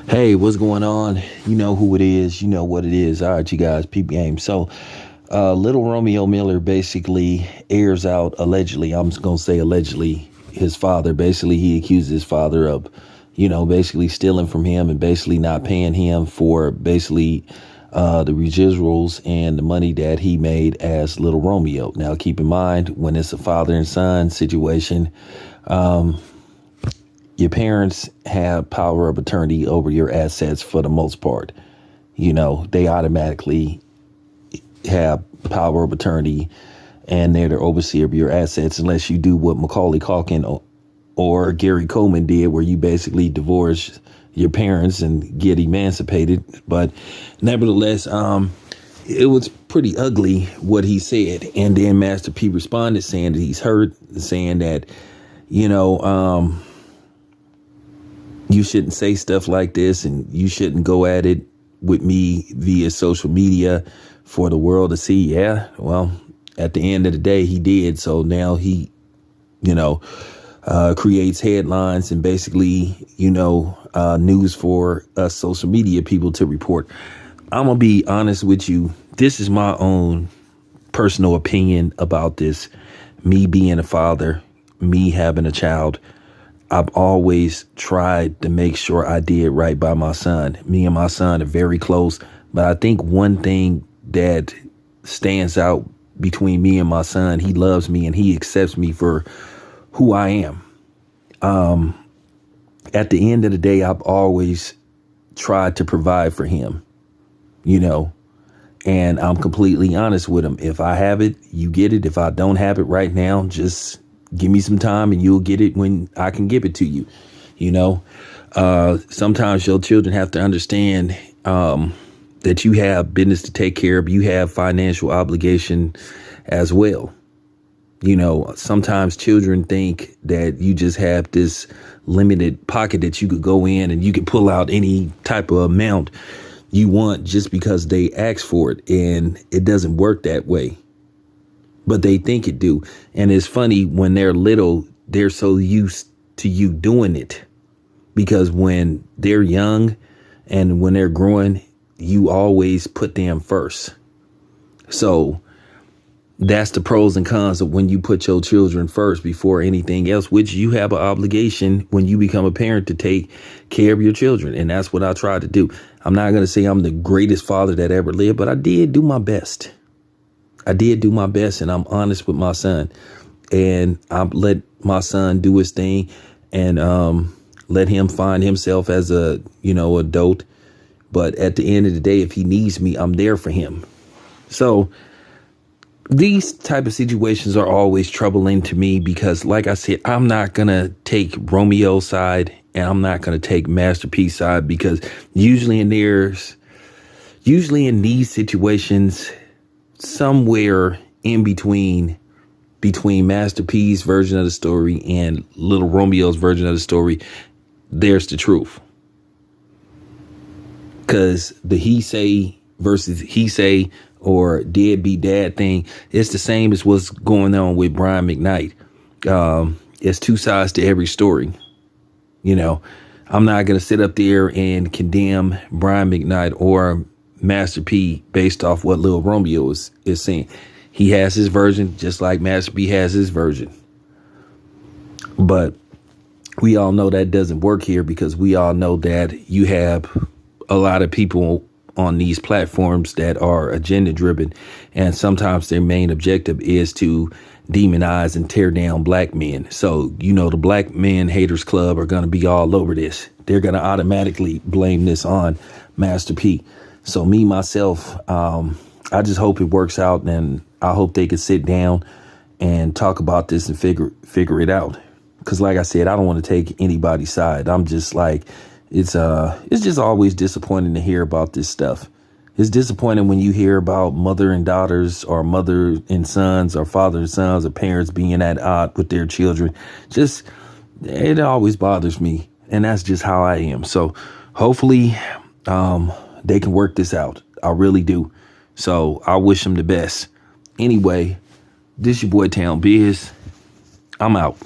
Hey, what's going on? You know who it is. You know what it is. All right, you guys, peep game. So, little Romeo Miller basically airs out, allegedly, I'm just going to say allegedly, his father. Basically, he accuses his father of, basically stealing from him and basically not paying him for basically the residuals and the money that he made as little Romeo. Now, keep in mind, when it's a father and son situation, your parents have power of attorney over your assets for the most part. They automatically have power of attorney and they're the overseer of your assets unless you do what Macaulay Culkin or Gary Coleman did, where you basically divorce your parents and get emancipated. But nevertheless, it was pretty ugly what he said. And then Master P responded saying that he's hurt, saying that, you shouldn't say stuff like this and you shouldn't go at it with me via social media for the world to see. Yeah, well, at the end of the day, he did. So now he, creates headlines and basically, news for us social media people to report. I'm going to be honest with you. This is my own personal opinion about this. Me being a father, me having a child. I've always tried to make sure I did right by my son. Me and my son are very close. But I think one thing that stands out between me and my son, he loves me and he accepts me for who I am. At the end of the day, I've always tried to provide for him, and I'm completely honest with him. If I have it, you get it. If I don't have it right now, just give me some time and you'll get it when I can give it to you. Sometimes your children have to understand that you have business to take care of. You have financial obligation as well. Sometimes children think that you just have this limited pocket that you could go in and you can pull out any type of amount you want just because they ask for it. And it doesn't work that way. But they think it do. And it's funny, when they're little, they're so used to you doing it, because when they're young and when they're growing, you always put them first. So that's the pros and cons of when you put your children first before anything else, which you have an obligation when you become a parent to take care of your children. And that's what I try to do. I'm not going to say I'm the greatest father that ever lived, but I did do my best. I did do my best, and I'm honest with my son, and I let my son do his thing and let him find himself as a, adult. But at the end of the day, if he needs me, I'm there for him. So these type of situations are always troubling to me because, like I said, I'm not going to take Romeo's side and I'm not going to take Master P's side, because usually in these situations, somewhere in between Master P's version of the story and little Romeo's version of the story, there's the truth. Because the he say versus he say or deadbeat dad thing, it's the same as what's going on with Brian McKnight. It's two sides to every story. I'm not going to sit up there and condemn Brian McKnight or Master P based off what Lil Romeo is saying. He has his version just like Master P has his version. But we all know that doesn't work here, because we all know that you have a lot of people on these platforms that are agenda driven, and sometimes their main objective is to demonize and tear down black men. So, the Black Men Haters Club are going to be all over this. They're going to automatically blame this on Master P. So me, myself, I just hope it works out, and I hope they can sit down and talk about this and figure it out. Because like I said, I don't want to take anybody's side. I'm just like, it's just always disappointing to hear about this stuff. It's disappointing when you hear about mother and daughters, or mother and sons, or father and sons, or parents being at odds with their children. It always bothers me. And that's just how I am. So hopefully they can work this out. I really do. So I wish them the best. Anyway, this your boy Town Biz. I'm out.